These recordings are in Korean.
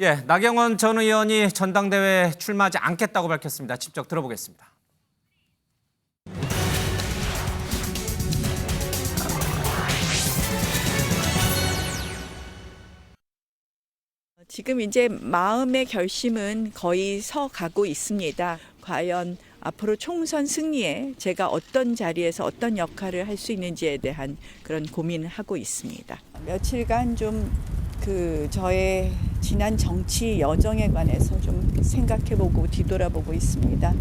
예, 나경원 전 의원이 전당대회에 출마하지 않겠다고 밝혔습니다. 직접 들어보겠습니다. 지금 이제 마음의 결심은 거의 서가고 있습니다. 과연 앞으로 총선 승리에 제가 어떤 자리에서 어떤 역할을 할 수 있는지에 대한 그런 고민을 하고 있습니다. 며칠간 좀 저의 지난 정치 여정에 관해서 좀 생각해보고 뒤돌아보고 있습니다.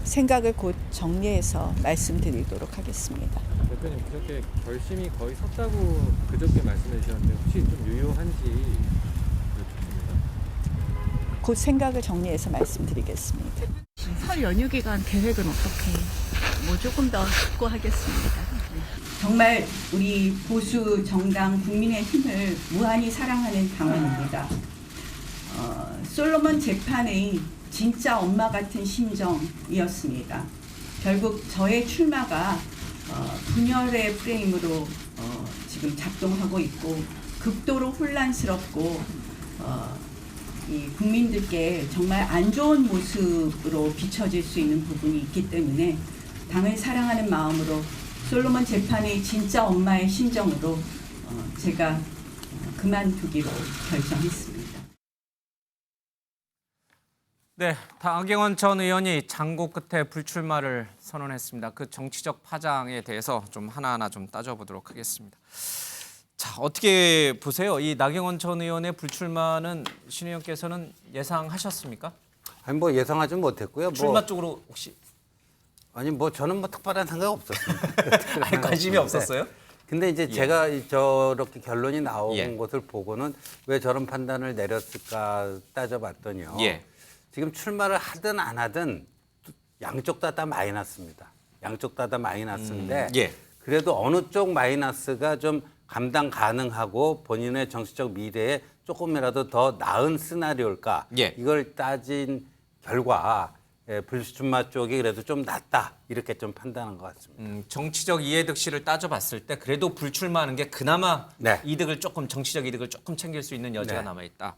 생각을 곧 정리해서 말씀드리도록 하겠습니다. 대표님, 그렇게 결심이 거의 섰다고 그저께 말씀해 주셨는데 혹시 좀 유효한지 여쭙습니다. 곧 생각을 정리해서 말씀드리겠습니다. 설 연휴 기간 계획은 어떻게? 조금 더 확고하겠습니다. 정말 우리 보수 정당 국민의힘을 무한히 사랑하는 당원입니다. 솔로몬 재판의 진짜 엄마 같은 심정이었습니다. 결국 저의 출마가 분열의 프레임으로 지금 작동하고 있고 극도로 혼란스럽고 이 국민들께 정말 안 좋은 모습으로 비춰질 수 있는 부분이 있기 때문에 당을 사랑하는 마음으로 솔로몬 재판의 진짜 엄마의 심정으로 제가 그만두기로 결정했습니다. 네, 나경원 전 의원이 장고 끝에 불출마를 선언했습니다. 그 정치적 파장에 대해서 좀 하나하나 좀 따져보도록 하겠습니다. 자, 어떻게 보세요? 이 나경원 전 의원의 불출마는 신 의원께서는 예상하셨습니까? 아니 뭐 예상하지 못했고요. 출마 쪽으로 혹시 저는 특별한 생각 없었습니다. 아니, 관심이 없었어요? 근데 이제 예. 제가 저렇게 결론이 나온 예. 것을 보고는 왜 저런 판단을 내렸을까 따져봤더니요. 예. 지금 출마를 하든 안 하든 양쪽 다 마이너스입니다. 양쪽 다 마이너스인데 예. 그래도 어느 쪽 마이너스가 좀 감당 가능하고 본인의 정치적 미래에 조금이라도 더 나은 시나리오일까? 예. 이걸 따진 결과 불출마 쪽이 그래도 좀 낫다 이렇게 좀 판단한 것 같습니다. 정치적 이해득실을 따져봤을 때 그래도 불출마하는 게 그나마 네. 정치적 이득을 조금 챙길 수 있는 여지가 네. 남아있다.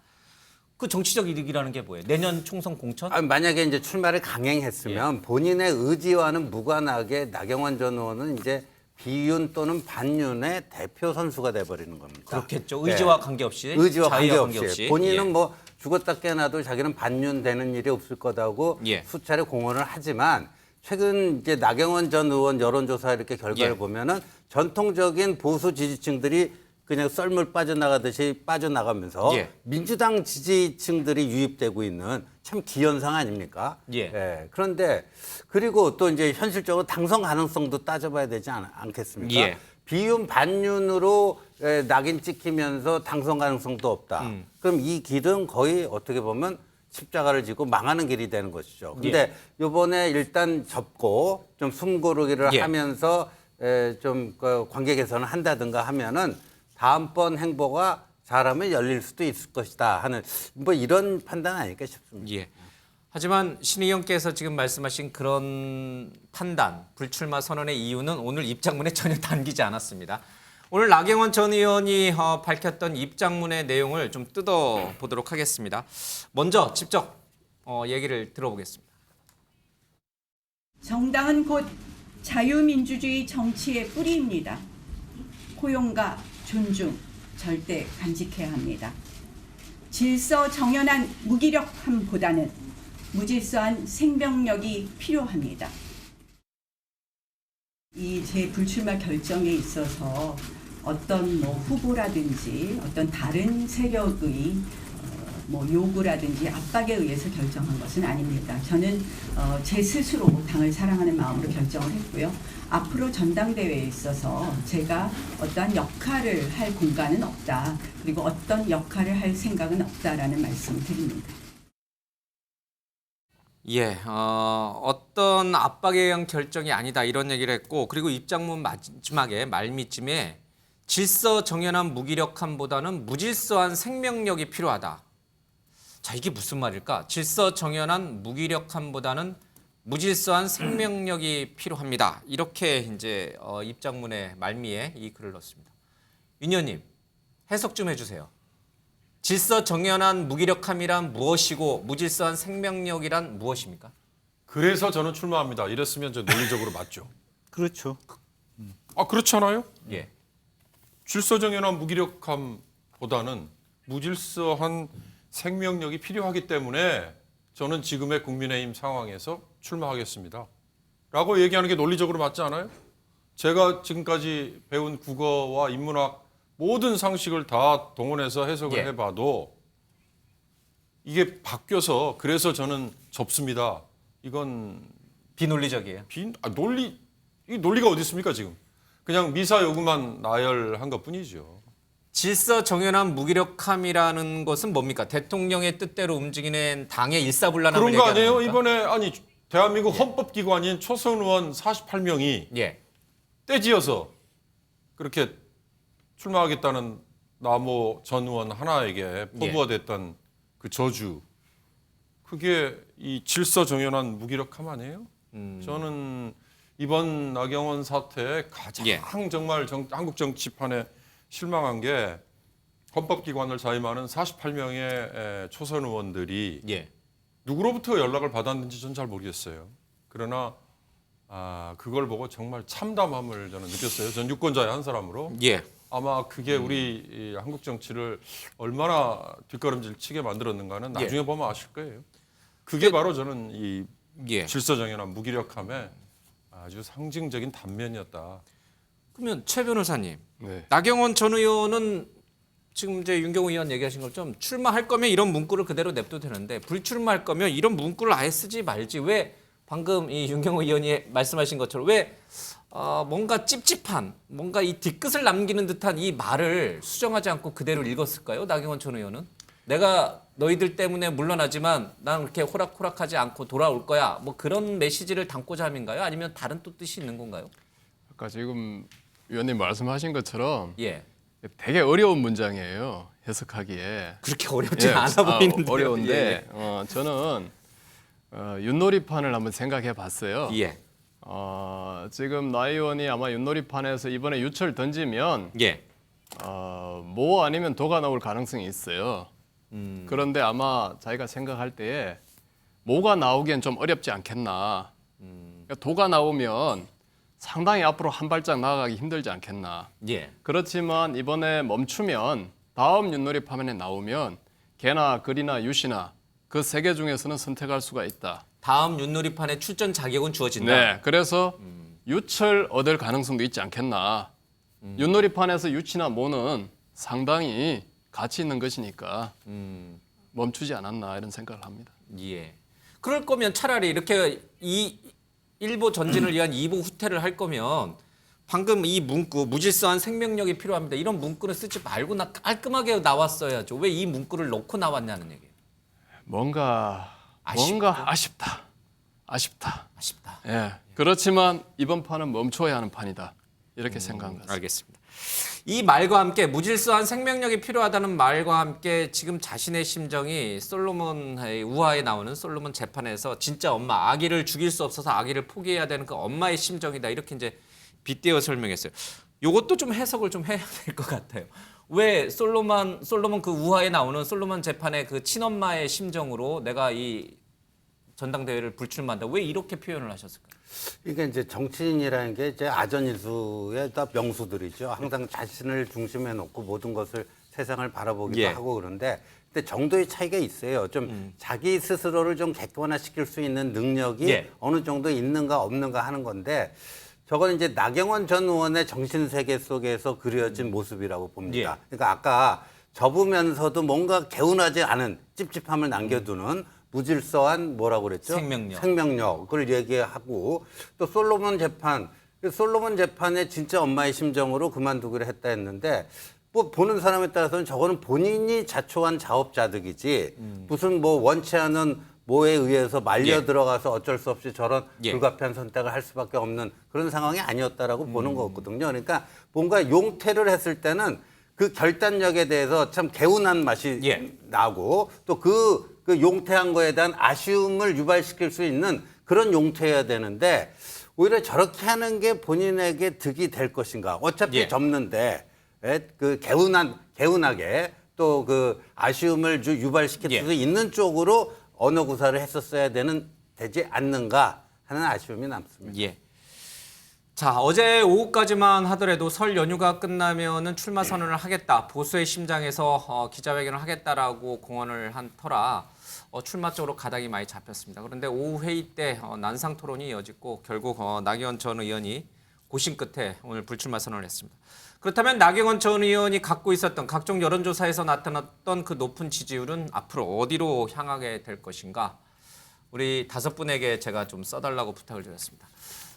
그 정치적 이득이라는 게 뭐예요? 내년 총선 공천? 만약에 이제 출마를 강행했으면 본인의 의지와는 무관하게 나경원 전 의원은 이제 비윤 또는 반윤의 대표 선수가 돼버리는 겁니다. 그렇겠죠. 의지와 관계없이. 의지와 자의와 관계없이. 본인은 예. 뭐 죽었다 깨어나도 자기는 반윤 되는 일이 없을 거다고 예. 수차례 공언을 하지만 최근 이제 나경원 전 의원 여론조사 이렇게 결과를 예. 보면은 전통적인 보수 지지층들이 그냥 썰물 빠져나가듯이 빠져나가면서 예. 민주당 지지층들이 유입되고 있는 참 기현상 아닙니까? 예. 그런데 그리고 또 이제 현실적으로 당선 가능성도 따져봐야 되지 않겠습니까? 예. 비윤 반윤으로 낙인 찍히면서 당선 가능성도 없다. 그럼 이 길은 거의 어떻게 보면 십자가를 지고 망하는 길이 되는 것이죠. 근데 이번에 일단 접고 좀 숨고르기를 예. 하면서 좀 관계 개선을 한다든가 하면은 다음번 행보가 잘하면 열릴 수도 있을 것이다 하는 뭐 이런 판단 아닐까 싶습니다. 예. 하지만 신 의원께서 지금 말씀하신 그런 판단, 불출마 선언의 이유는 오늘 입장문에 전혀 담기지 않았습니다. 오늘 나경원 전 의원이 밝혔던 입장문의 내용을 좀 뜯어보도록 하겠습니다. 먼저 직접 얘기를 들어보겠습니다. 정당은 곧 자유민주주의 정치의 뿌리입니다. 포용과 존중 절대 간직해야 합니다. 질서 정연한 무기력함보다는 무질서한 생명력이 필요합니다. 이 제 불출마 결정에 있어서 어떤 후보라든지 어떤 다른 세력의 요구라든지 압박에 의해서 결정한 것은 아닙니다. 저는 제 스스로 당을 사랑하는 마음으로 결정을 했고요. 앞으로 전당대회에 있어서 제가 어떠한 역할을 할 공간은 없다. 그리고 어떤 역할을 할 생각은 없다라는 말씀을 드립니다. 예, 어떤 압박에 의한 결정이 아니다 이런 얘기를 했고 그리고 입장문 마지막에 말미쯤에 질서 정연한 무기력함보다는 무질서한 생명력이 필요하다. 자, 이게 무슨 말일까? 질서 정연한 무기력함보다는 무질서한 생명력이 필요합니다. 이렇게 이제 입장문의 말미에 이 글을 넣었습니다. 윤 의원님, 해석 좀 해주세요. 질서 정연한 무기력함이란 무엇이고 무질서한 생명력이란 무엇입니까? 그래서 저는 출마합니다. 이랬으면 저 논리적으로 맞죠. 그렇죠. 아 그렇잖아요. 예. 질서정연한 무기력함보다는 무질서한 생명력이 필요하기 때문에 저는 지금의 국민의힘 상황에서 출마하겠습니다. 라고 얘기하는 게 논리적으로 맞지 않아요? 제가 지금까지 배운 국어와 인문학 모든 상식을 다 동원해서 해석을 예. 해봐도 이게 바뀌어서 그래서 저는 접습니다. 이건 비논리적이에요. 이 논리가 어디 있습니까 지금? 그냥 미사 여구만 나열한 것뿐이죠. 질서 정연한 무기력함이라는 것은 뭡니까? 대통령의 뜻대로 움직이는 당의 일사불란함을 그런 거 얘기하는 아니에요? 겁니까? 이번에 아니 대한민국 헌법기관인 초선 의원 48명이 예. 떼지어서 그렇게 출마하겠다는 남호 전 의원 하나에게 포부가 됐던 그 저주, 그게 이 질서 정연한 무기력함 아니에요? 저는 이번 나경원 사태에 가장 예. 정말 한국 정치판에 실망한 게 헌법기관을 자임하는 48명의 초선 의원들이 예. 누구로부터 연락을 받았는지 저는 잘 모르겠어요. 그러나 그걸 보고 정말 참담함을 저는 느꼈어요. 전 유권자의 한 사람으로. 예. 아마 그게 우리 이 한국 정치를 얼마나 뒷걸음질 치게 만들었는가는 나중에 보면 아실 거예요. 그게 바로 저는 이 예. 질서정연한 무기력함의 아주 상징적인 단면이었다. 그러면 최 변호사님, 네. 나경원 전 의원은 지금 이제 윤경호 의원 얘기하신 것처럼 출마할 거면 이런 문구를 그대로 냅둬도 되는데 불출마할 거면 이런 문구를 아예 쓰지 말지 왜 방금 이 윤경호 의원이 말씀하신 것처럼 왜 뭔가 찝찝한 뭔가 이 뒤끝을 남기는 듯한 이 말을 수정하지 않고 그대로 읽었을까요? 나경원 전 의원은 내가 너희들 때문에 물러나지만 난 그렇게 호락호락하지 않고 돌아올 거야. 뭐 그런 메시지를 담고자 함인가요? 아니면 다른 또 뜻이 있는 건가요? 아까 지금 위원님 말씀하신 것처럼 예. 되게 어려운 문장이에요. 해석하기에. 그렇게 어렵지 않아 보이는데 어려운데 저는 윷놀이판을 한번 생각해 봤어요. 예. 지금 나 의원이 아마 윷놀이판에서 이번에 유철 던지면 예. 모 아니면 도가 나올 가능성이 있어요. 그런데 아마 자기가 생각할 때에 모가 나오기엔 좀 어렵지 않겠나. 그러니까 도가 나오면 상당히 앞으로 한 발짝 나아가기 힘들지 않겠나. 예. 그렇지만 이번에 멈추면 다음 윷놀이판에 나오면 개나 글이나 유시나 그 세 개 중에서는 선택할 수가 있다. 다음 윷놀이판에 출전 자격은 주어진다. 네, 그래서 유철 얻을 가능성도 있지 않겠나. 윷놀이판에서 유치나 모는 상당히 가치 있는 것이니까 멈추지 않았나 이런 생각을 합니다. 예. 그럴 거면 차라리 이렇게 이 일보 전진을 위한 이보 후퇴를 할 거면 방금 이 문구 무질서한 생명력이 필요합니다. 이런 문구를 쓰지 말고 깔끔하게 나왔어야죠. 왜 이 문구를 넣고 나왔냐는 얘기예요. 뭔가 아쉽다. 아쉽다. 예. 그렇지만 이번 판은 멈춰야 하는 판이다. 이렇게 생각한 것 같습니다. 알겠습니다. 이 말과 함께 무질서한 생명력이 필요하다는 말과 함께 지금 자신의 심정이 솔로몬의 우화에 나오는 솔로몬 재판에서 진짜 엄마 아기를 죽일 수 없어서 아기를 포기해야 되는 그 엄마의 심정이다 이렇게 이제 빗대어 설명했어요. 이것도 좀 해석을 좀 해야 될 것 같아요. 왜 솔로몬 그 우화에 나오는 솔로몬 재판의 그 친엄마의 심정으로 내가 이 전당대회를 불출마한다. 왜 이렇게 표현을 하셨을까요? 이게 이제 정치인이라는 게 이제 아전인수의 다 명수들이죠. 항상 자신을 중심에 놓고 모든 것을 세상을 바라보기도 예. 하고 그런데 근데 정도의 차이가 있어요. 좀 자기 스스로를 좀 객관화시킬 수 있는 능력이 예. 어느 정도 있는가 없는가 하는 건데 저건 이제 나경원 전 의원의 정신 세계 속에서 그려진 모습이라고 봅니다. 예. 그러니까 아까 접으면서도 뭔가 개운하지 않은 찝찝함을 남겨두는 무질서한 뭐라고 그랬죠? 생명력을 얘기하고 또 솔로몬 재판의 진짜 엄마의 심정으로 그만두기로 했다 했는데 뭐 보는 사람에 따라서는 저거는 본인이 자초한 자업자득이지 무슨 뭐 원치 않은 뭐에 의해서 말려 예. 들어가서 어쩔 수 없이 저런 예. 불가피한 선택을 할 수밖에 없는 그런 상황이 아니었다라고 보는 거거든요. 그러니까 뭔가 용퇴를 했을 때는 그 결단력에 대해서 참 개운한 맛이 예. 나고 또 그 용퇴한 거에 대한 아쉬움을 유발시킬 수 있는 그런 용퇴여야 되는데 오히려 저렇게 하는 게 본인에게 득이 될 것인가. 어차피 예. 접는데 그 개운하게 또 그 아쉬움을 유발시킬 예. 수도 있는 쪽으로 언어 구사를 했었어야 되지 않는가 하는 아쉬움이 남습니다. 예. 자, 어제 오후까지만 하더라도 설 연휴가 끝나면은 출마 선언을 하겠다. 보수의 심장에서 기자회견을 하겠다라고 공언을 한 터라 출마 쪽으로 가닥이 많이 잡혔습니다. 그런데 오후 회의 때 난상 토론이 이어지고 결국 나경원 전 의원이 고심 끝에 오늘 불출마 선언을 했습니다. 그렇다면 나경원 전 의원이 갖고 있었던 각종 여론조사에서 나타났던 그 높은 지지율은 앞으로 어디로 향하게 될 것인가? 우리 5분에게 제가 좀 써달라고 부탁을 드렸습니다.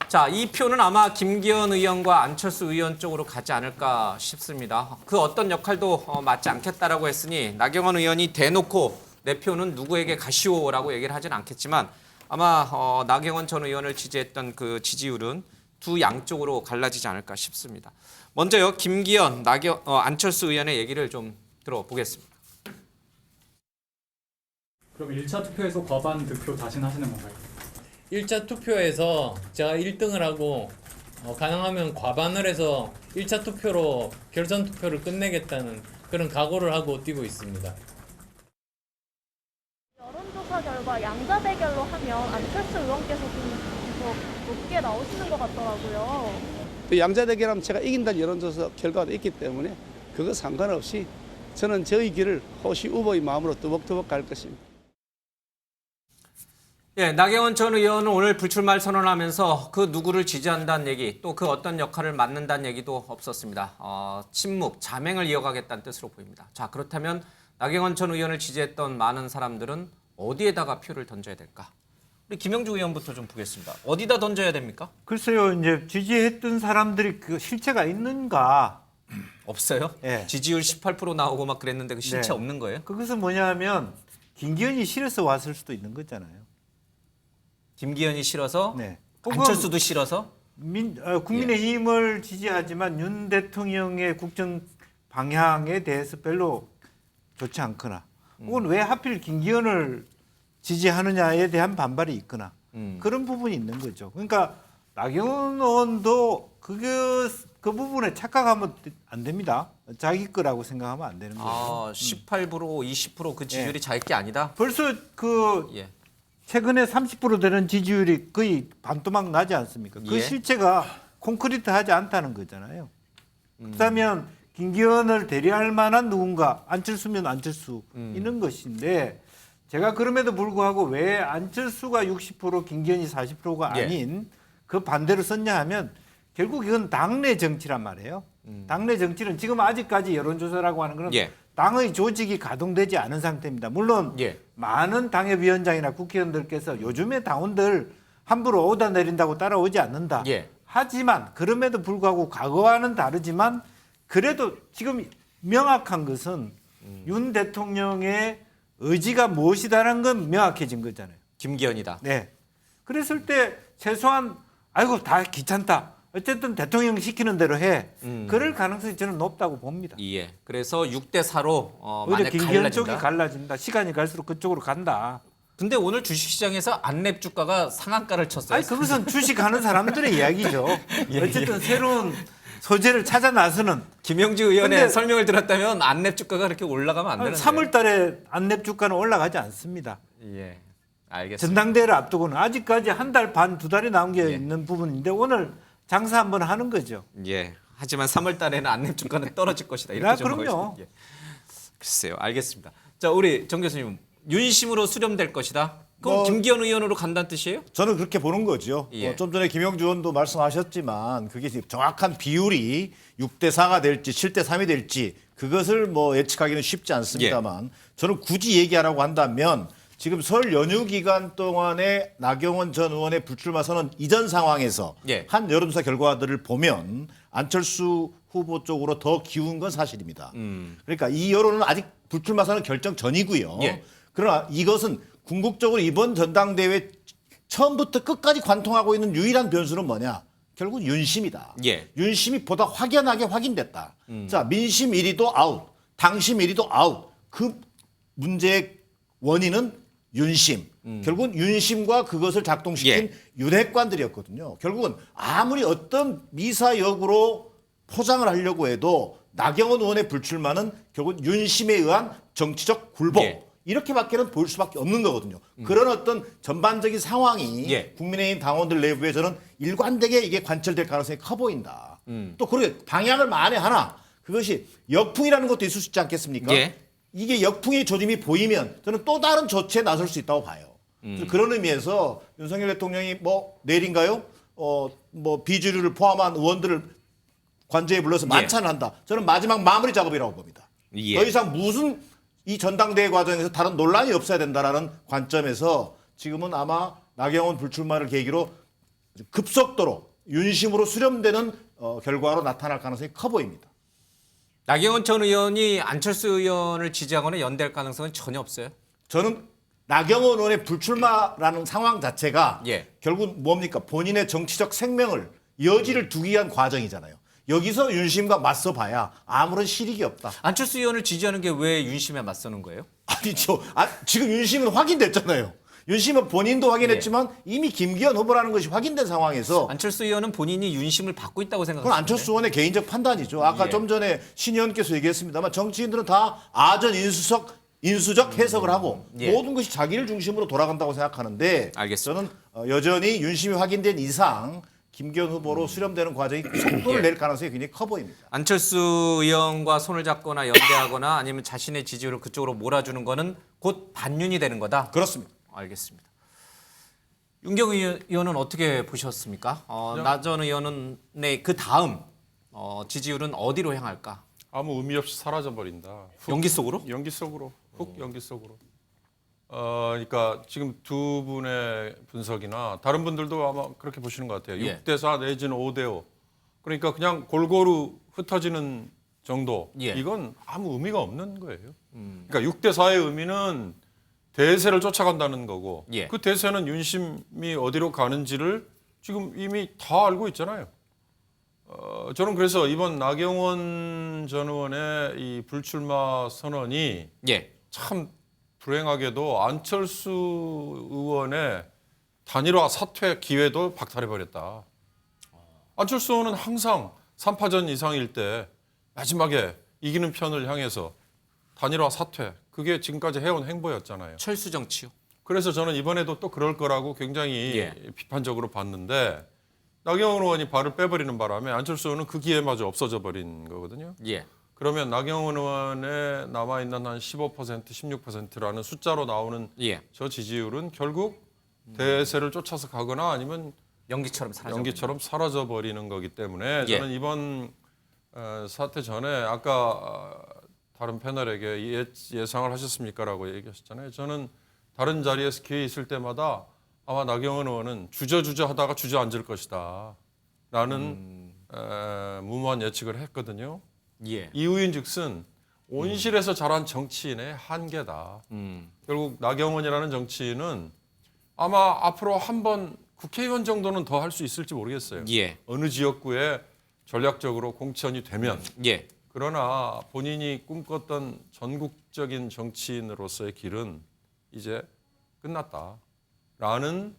자, 이 표는 아마 김기현 의원과 안철수 의원 쪽으로 가지 않을까 싶습니다. 그 어떤 역할도 맡지 않겠다라고 했으니 나경원 의원이 대놓고 내 표는 누구에게 가시오라고 얘기를 하진 않겠지만 아마 나경원 전 의원을 지지했던 그 지지율은 두 양쪽으로 갈라지지 않을까 싶습니다. 먼저요, 김기현, 안철수 의원의 얘기를 좀 들어보겠습니다. 그럼 1차 투표에서 과반 득표 다시는 하시는 건가요? 1차 투표에서 제가 1등을 하고 가능하면 과반을 해서 1차 투표로 결선 투표를 끝내겠다는 그런 각오를 하고 뛰고 있습니다. 여론조사 결과 양자 대결로 하면 안철수 의원께서 좀 더 높게 나오시는 것 같더라고요. 양자 대결하면 제가 이긴다는 여론조사 결과도 있기 때문에 그거 상관없이 저는 저희 길을 호시 후보의 마음으로 뚜벅뚜벅 갈 것입니다. 예, 나경원 전 의원은 오늘 불출마를 선언하면서 그 누구를 지지한다는 얘기, 또 그 어떤 역할을 맡는다는 얘기도 없었습니다. 침묵, 자맹을 이어가겠다는 뜻으로 보입니다. 자, 그렇다면 나경원 전 의원을 지지했던 많은 사람들은 어디에다가 표를 던져야 될까? 우리 김영주 의원부터 좀 보겠습니다. 어디다 던져야 됩니까? 글쎄요, 이제 지지했던 사람들이 그 실체가 있는가? 없어요? 예. 지지율 18% 나오고 막 그랬는데 그 실체 네. 없는 거예요? 그것은 뭐냐면 김기현이 싫어서 왔을 수도 있는 거잖아요. 김기현이 싫어서? 네. 안철수도 싫어서? 국민의힘을 지지하지만 윤 대통령의 국정 방향에 대해서 별로 좋지 않거나 혹은 왜 하필 김기현을 지지하느냐에 대한 반발이 있거나 그런 부분이 있는 거죠. 그러니까 나경원 의원도 그 부분에 착각하면 안 됩니다. 자기 거라고 생각하면 안 되는 거예요. 18% 20% 지지율이 자기 게 아니다? 벌써 최근에 30% 되는 지지율이 거의 반토막 나지 않습니까? 그 실체가 콘크리트하지 않다는 거잖아요. 그렇다면 김기현을 대리할 만한 누군가, 안철수면 안철수 있는 것인데 제가 그럼에도 불구하고 왜 안철수가 60% 김기현이 40%가 아닌 그 반대로 썼냐 하면 결국 이건 당내 정치란 말이에요. 당내 정치는 지금 아직까지 여론조사라고 하는 것은 당의 조직이 가동되지 않은 상태입니다. 물론 많은 당협위원장이나 국회의원들께서 요즘에 당원들 함부로 오다 내린다고 따라오지 않는다. 하지만 그럼에도 불구하고 과거와는 다르지만 그래도 지금 명확한 것은 윤 대통령의 의지가 무엇이다라는 건 명확해진 거잖아요. 김기현이다. 네. 그랬을 때 최소한 아이고 다 귀찮다. 어쨌든 대통령 시키는 대로 해. 그럴 가능성이 저는 높다고 봅니다. 예. 그래서 6대 4로 오히려 김기현 쪽이 갈라진다. 시간이 갈수록 그쪽으로 간다. 근데 오늘 주식시장에서 안랩 주가가 상한가를 쳤어요. 아니 그것은 주식하는 사람들의 이야기죠. 어쨌든 새로운 소재를 찾아 나서는 김영주 의원의 설명을 들었다면 안랩 주가가 그렇게 올라가면 안 되는데. 3월 달에 안랩 주가는 올라가지 않습니다. 예. 알겠습니다. 전당대회를 앞두고는 아직까지 한 달 반, 두 달이 남겨 있는 부분인데 오늘 장사 한번 하는 거죠. 예. 하지만 3월 달에는 안랩 주가는 떨어질 것이다. 이렇게 좀 그럼요. 글쎄요. 알겠습니다. 자, 우리 정 교수님. 윤심으로 수렴될 것이다. 그럼 김기현 의원으로 간다는 뜻이에요? 저는 그렇게 보는 거죠. 좀 전에 김영주 의원도 말씀하셨지만 그게 정확한 비율이 6대 4가 될지 7대 3이 될지 그것을 예측하기는 쉽지 않습니다만 저는 굳이 얘기하라고 한다면 지금 설 연휴 기간 동안에 나경원 전 의원의 불출마 선언 이전 상황에서 한 여론조사 결과들을 보면 안철수 후보 쪽으로 더 기운 건 사실입니다. 그러니까 이 여론은 아직 불출마 선언 결정 전이고요. 그러나 이것은 궁극적으로 이번 전당대회 처음부터 끝까지 관통하고 있는 유일한 변수는 뭐냐? 결국 윤심이다. 윤심이 보다 확연하게 확인됐다. 자, 민심 1위도 아웃, 당심 1위도 아웃. 그 문제의 원인은 윤심. 결국은 윤심과 그것을 작동시킨 윤핵관들이었거든요. 결국은 아무리 어떤 미사역으로 포장을 하려고 해도 나경원 의원의 불출마는 결국 윤심에 의한 정치적 굴복 예. 이렇게밖에는 보일 수밖에 없는 거거든요. 그런 어떤 전반적인 상황이 예. 국민의힘 당원들 내부에 저는 일관되게 이게 관철될 가능성이 커 보인다. 또 그렇게 방향을 만에 하나 그것이 역풍이라는 것도 있을 수 있지 않겠습니까? 예. 이게 역풍의 조짐이 보이면 저는 또 다른 조치에 나설 수 있다고 봐요. 그래서 그런 의미에서 윤석열 대통령이 뭐 내일인가요? 뭐 비주류를 포함한 의원들을 관저에 불러서 만찬을 한다. 저는 마지막 마무리 작업이라고 봅니다. 예. 더 이상 무슨 이 전당대회 과정에서 다른 논란이 없어야 된다라는 관점에서 지금은 아마 나경원 불출마를 계기로 급속도로 윤심으로 수렴되는 결과로 나타날 가능성이 커 보입니다. 나경원 전 의원이 안철수 의원을 지지하거나 연대할 가능성은 전혀 없어요. 저는 나경원 의원의 불출마라는 상황 자체가 예. 결국 뭡니까? 본인의 정치적 생명을 여지를 두기 위한 과정이잖아요. 여기서 윤심과 맞서봐야 아무런 실익이 없다. 안철수 의원을 지지하는 게 왜 윤심에 맞서는 거예요? 아니죠. 지금 윤심은 확인됐잖아요. 윤심은 본인도 확인했지만 이미 김기현 후보라는 것이 확인된 상황에서 안철수 의원은 본인이 윤심을 받고 있다고 그건 생각합니다. 안철수 의원의 개인적 판단이죠. 아까 예. 좀 전에 신 의원께서 얘기했습니다만 정치인들은 다 아전 인수적 해석을 하고 예. 모든 것이 자기를 중심으로 돌아간다고 생각하는데 알겠습니다. 저는 여전히 윤심이 확인된 이상 김기현 후보로 수렴되는 과정이 속도를 낼 가능성이 굉장히 커 보입니다. 안철수 의원과 손을 잡거나 연대하거나 아니면 자신의 지지율을 그쪽으로 몰아주는 거는 곧 반윤이 되는 거다. 그렇습니다. 알겠습니다. 윤경 의원은 어떻게 보셨습니까? 나 전 의원은 그 다음 지지율은 어디로 향할까? 아무 의미 없이 사라져 버린다. 연기 속으로? 연기 속으로. 훅 연기 속으로. 그러니까 지금 두 분의 분석이나 다른 분들도 아마 그렇게 보시는 것 같아요. 예. 6대4 내지는 5대5. 그러니까 그냥 골고루 흩어지는 정도. 예. 이건 아무 의미가 없는 거예요. 그러니까 6대4의 의미는 대세를 쫓아간다는 거고 예. 그 대세는 윤심이 어디로 가는지를 지금 이미 다 알고 있잖아요. 저는 그래서 이번 나경원 전 의원의 이 불출마 선언이 예. 참 불행하게도 안철수 의원의 단일화 사퇴 기회도 박탈해버렸다. 안철수 의원은 항상 3파전 이상일 때 마지막에 이기는 편을 향해서 단일화 사퇴, 그게 지금까지 해온 행보였잖아요. 철수 정치요. 그래서 저는 이번에도 또 그럴 거라고 굉장히 예. 비판적으로 봤는데 나경원 의원이 발을 빼버리는 바람에 안철수 의원은 그 기회마저 없어져 버린 거거든요. 예. 그러면 나경원 의원의 남아있는 한 15%, 16%라는 숫자로 나오는 예. 저 지지율은 결국 대세를 쫓아서 가거나 아니면 연기처럼 사라져 버리는 거기 때문에 예. 저는 이번 사태 전에 아까 다른 패널에게 예상을 하셨습니까라고 얘기하셨잖아요. 저는 다른 자리에서 기회 있을 때마다 아마 나경원 의원은 주저주저 하다가 주저앉을 것이다 라는 무모한 예측을 했거든요. 예. 이유인즉슨 온실에서 자란 정치인의 한계다. 결국 나경원이라는 정치인은 아마 앞으로 한번 국회의원 정도는 더 할 수 있을지 모르겠어요. 예. 어느 지역구에 전략적으로 공천이 되면. 예. 그러나 본인이 꿈꿨던 전국적인 정치인으로서의 길은 이제 끝났다라는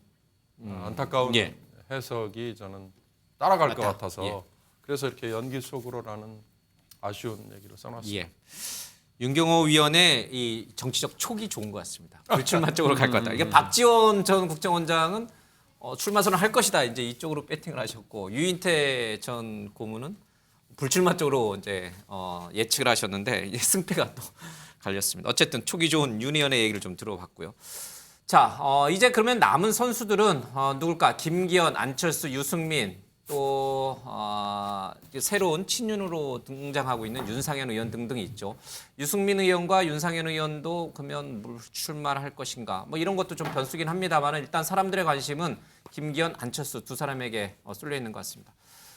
안타까운 예. 해석이 저는 따라갈 것 맞다. 같아서 예. 그래서 이렇게 연기 속으로라는 아쉬운 얘기를 써놨습니다. 예. 윤경호 위원의 이 정치적 촉이 좋은 것 같습니다. 불출마 쪽으로 갈 것 같다. 이게 박지원 전 국정원장은 출마 선언을 할 것이다. 이제 이쪽으로 배팅을 하셨고 유인태 전 고문은 불출마 쪽으로 이제 예측을 하셨는데 이제 승패가 또 갈렸습니다. 어쨌든 촉이 좋은 윤 의원의 얘기를 좀 들어봤고요. 자, 이제 그러면 남은 선수들은 누굴까? 김기현, 안철수, 유승민 또 새로운 친윤으로 등장하고 있는 윤상현 의원 등등이 있죠. 유승민 의원과 윤상현 의원도 그러면 출마를 할 것인가? 뭐 이런 것도 좀 변수긴 합니다만 일단 사람들의 관심은 김기현, 안철수 두 사람에게 쏠려 있는 것 같습니다.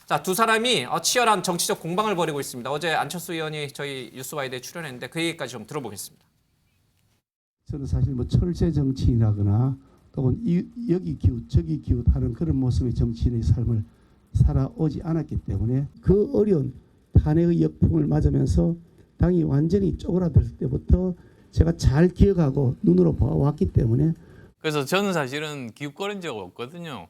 자, 두 사람이 치열한 정치적 공방을 벌이고 있습니다. 어제 안철수 의원이 저희 뉴스와이드에 출연했는데 그 얘기까지 좀 들어보겠습니다. 저는 사실 뭐 철새 정치인이라거나 또는 여기 기웃 저기 기웃하는 그런 모습의 정치인의 삶을 살아오지 않았기 때문에 그 어려운 탄핵의 역풍을 맞으면서 당이 완전히 쪼그라들 때부터 제가 잘 기억하고 눈으로 봐왔기 때문에 그래서 저는 사실은 기웃거린 적 없거든요.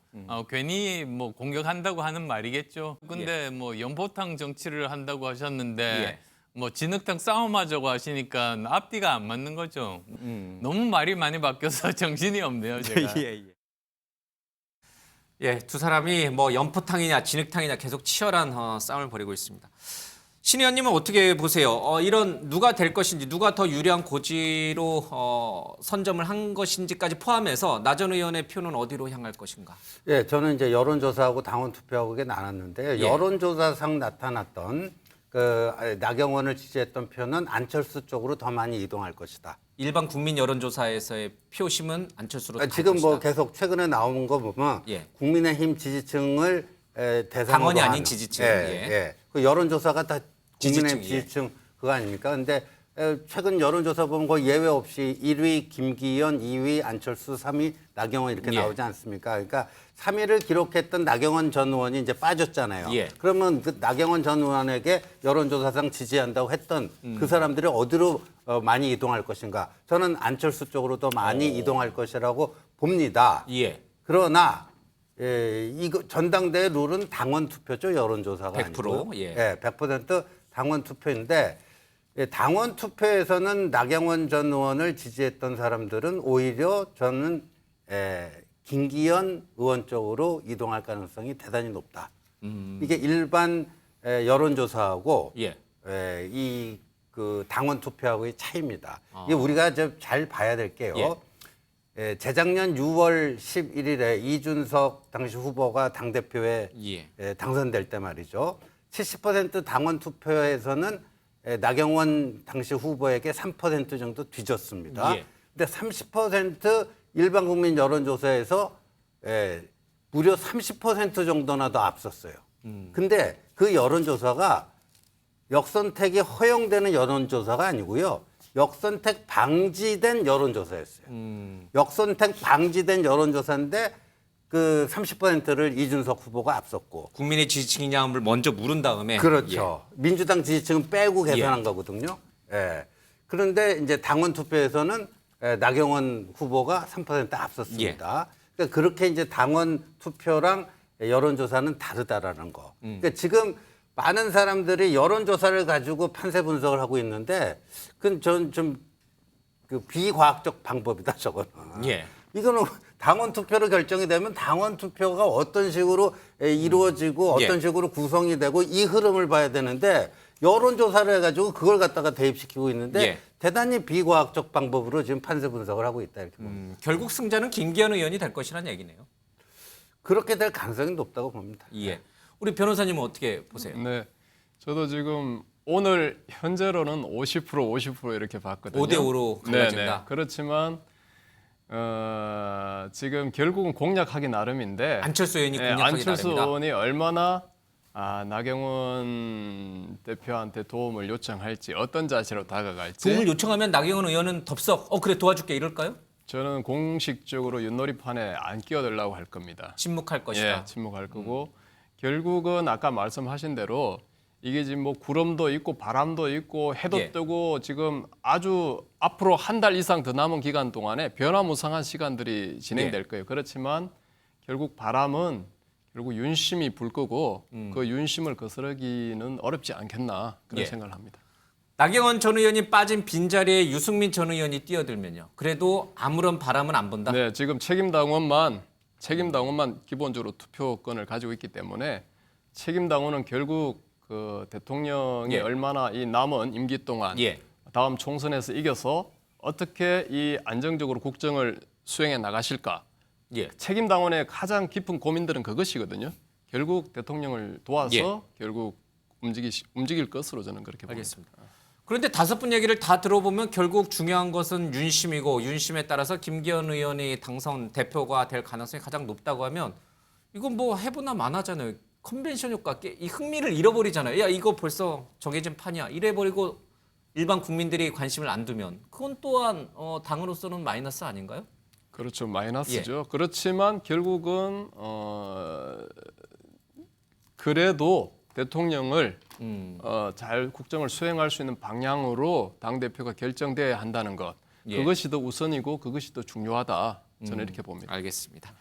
괜히 뭐 공격한다고 하는 말이겠죠. 근데 뭐 연포탕 정치를 한다고 하셨는데 뭐 진흙탕 싸움하자고 하시니까 앞뒤가 안 맞는 거죠. 너무 말이 많이 바뀌어서 정신이 없네요, 제가. 예, 두 사람이 뭐 연포탕이냐 진흙탕이냐 계속 치열한 싸움을 벌이고 있습니다. 신 의원님은 어떻게 보세요? 이런 누가 될 것인지 누가 더 유리한 고지로 선점을 한 것인지까지 포함해서 나 전 의원의 표는 어디로 향할 것인가? 예, 저는 이제 여론조사하고 당원 투표하고 이게 나눴는데요. 예. 여론조사상 나타났던 그 나경원을 지지했던 표는 안철수 쪽으로 더 많이 이동할 것이다. 일반 국민 여론조사에서의 표심은 안철수로 갈 지금 것이다. 뭐 계속 최근에 나온 거 보면 예. 국민의힘 지지층을 대상으로 당원이 아닌 하는, 지지층. 예, 예. 예. 그 여론조사가 다 국민의힘 지지층, 예. 지지층 그거 아닙니까? 근데 최근 여론조사 보면 거의 예외 없이 1위 김기현, 2위 안철수, 3위 나경원 이렇게 예. 나오지 않습니까? 그러니까 3위를 기록했던 나경원 전 의원이 이제 빠졌잖아요. 예. 그러면 그 나경원 전 의원에게 여론조사상 지지한다고 했던 그 사람들이 어디로 많이 이동할 것인가? 저는 안철수 쪽으로 더 많이 이동할 것이라고 봅니다. 예. 그러나 이거 전당대회 룰은 당원 투표죠, 여론조사가 100%, 아니고. 예. 100% 당원 투표인데 당원 투표에서는 나경원 전 의원을 지지했던 사람들은 오히려 저는 김기현 의원 쪽으로 이동할 가능성이 대단히 높다. 이게 일반 여론조사하고 예. 이 그 당원 투표하고의 차이입니다. 이게 우리가 잘 봐야 될 게요. 예. 재작년 6월 11일에 이준석 당시 후보가 당대표에 예. 당선될 때 말이죠. 70% 당원 투표에서는 나경원 당시 후보에게 3% 정도 뒤졌습니다. 예. 근데 30% 일반 국민 여론조사에서 무려 30% 정도나 더 앞섰어요. 근데 그 여론조사가 역선택이 허용되는 여론조사가 아니고요. 역선택 방지된 여론조사였어요. 역선택 방지된 여론조사인데 그 30%를 이준석 후보가 앞섰고. 국민의 지지층이냐를 먼저 물은 다음에. 그렇죠. 민주당 지지층은 빼고 계산한 예. 거거든요. 예. 그런데 이제 당원 투표에서는 나경원 후보가 3% 앞섰습니다. 그러니까 그렇게 이제 당원 투표랑 여론조사는 다르다라는 거. 그러니까 지금 많은 사람들이 여론조사를 가지고 판세 분석을 하고 있는데 그건 전 좀 그 비과학적 방법이다 저거는. 예. 이거는 당원 투표로 결정이 되면 당원 투표가 어떤 식으로 이루어지고 어떤 예. 식으로 구성이 되고 이 흐름을 봐야 되는데 여론조사를 해가지고 그걸 갖다가 대입시키고 있는데 예. 대단히 비과학적 방법으로 지금 판세 분석을 하고 있다 이렇게 봅니다. 결국 승자는 김기현 의원이 될 것이라는 얘기네요. 그렇게 될 가능성이 높다고 봅니다. 예. 우리 변호사님은 어떻게 보세요? 네, 저도 지금 오늘 현재로는 50% 이렇게 봤거든요. 5대5로 갈라진다. 네. 그렇지만 지금 결국은 공략하기 나름인데 안철수 의원이 공략하기 안철수 나름이다. 의원이 얼마나 나경원 대표한테 도움을 요청할지 어떤 자세로 다가갈지 도움을 요청하면 나경원 의원은 덥석 그래 도와줄게 이럴까요? 저는 공식적으로 윷놀이판에 안 끼어들려고 할 겁니다. 침묵할 것이다. 예, 침묵할 거고 결국은 아까 말씀하신 대로 이게 지금 뭐 구름도 있고 바람도 있고 해도 예. 뜨고 지금 아주 앞으로 한 달 이상 더 남은 기간 동안에 변화무쌍한 시간들이 진행될 거예요. 그렇지만 결국 바람은 결국 윤심이 불 거고 그 윤심을 거스르기는 어렵지 않겠나 그런 예. 생각을 합니다. 나경원 전 의원이 빠진 빈자리에 유승민 전 의원이 뛰어들면요. 그래도 아무런 바람은 안 본다. 네, 지금 책임당원만 기본적으로 투표권을 가지고 있기 때문에 책임당원은 결국 그 대통령이 예. 얼마나 이 남은 임기 동안 예. 다음 총선에서 이겨서 어떻게 이 안정적으로 국정을 수행해 나가실까? 예. 책임당원의 가장 깊은 고민들은 그것이거든요. 결국 대통령을 도와서 예. 결국 움직일 것으로 저는 그렇게 봅니다. 알겠습니다. 그런데 5분 얘기를 다 들어보면 결국 중요한 것은 윤심이고 윤심에 따라서 김기현 의원이 당선 대표가 될 가능성이 가장 높다고 하면 이건 뭐 해보나 마나잖아요. 컨벤션 효과, 이 흥미를 잃어버리잖아요. 야 이거 벌써 정해진 판이야. 이래버리고 일반 국민들이 관심을 안 두면 그건 또한 당으로서는 마이너스 아닌가요? 그렇죠. 마이너스죠. 그렇지만 결국은 그래도 대통령을 잘 국정을 수행할 수 있는 방향으로 당대표가 결정돼야 한다는 것. 예. 그것이 더 우선이고 그것이 더 중요하다. 저는 이렇게 봅니다. 알겠습니다.